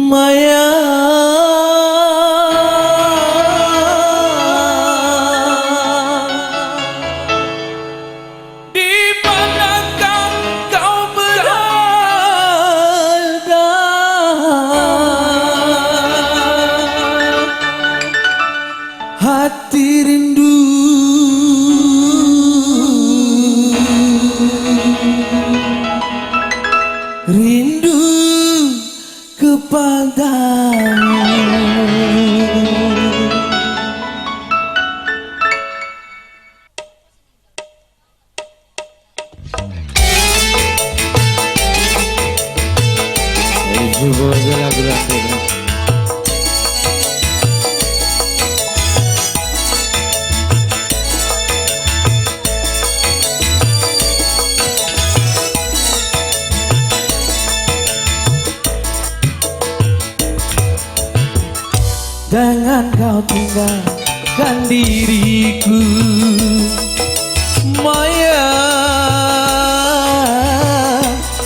Maya, di manakah kau berada? Hati rindu kepadamu. Coba aja lagu-lagu. Jangan kau tinggalkan diriku, Maya,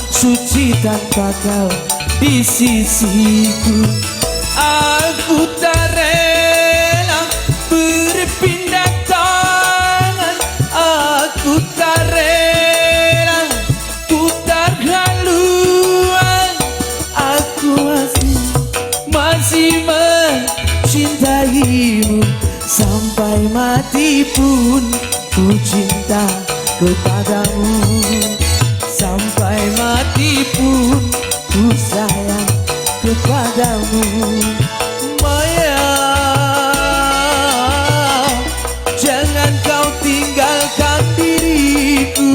suci tanpa kau di sisiku. Aku tak rela berpindah tangan, aku tak rela putar haluan. Aku masih cintaimu sampai mati pun ku cinta kepadamu. Sampai mati pun ku sayang kepadamu. Maya, jangan kau tinggalkan diriku.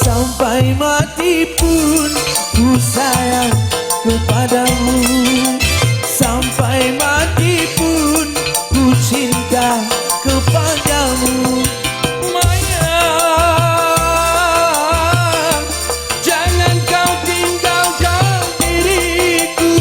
Sampai mati pun ku sayang kepadamu. Sampai mati pun ku cinta kepadamu. Maya, jangan kau tinggalkan diriku.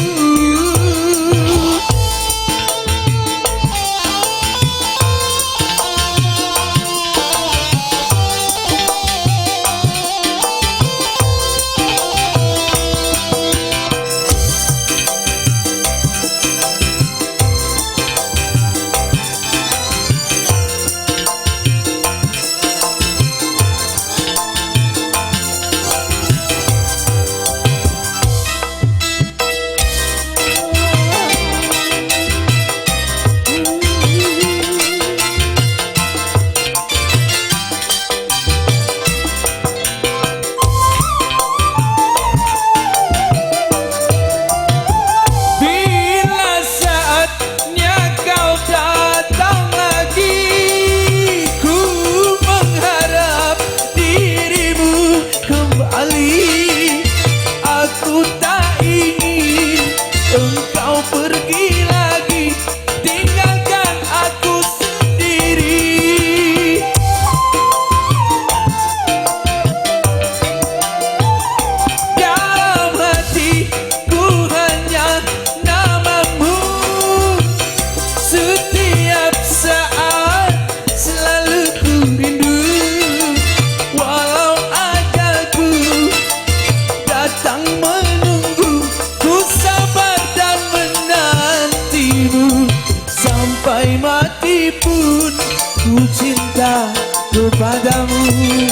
kepadamu.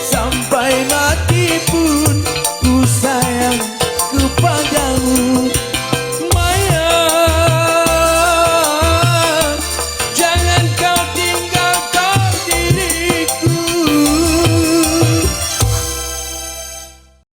Sampai mati pun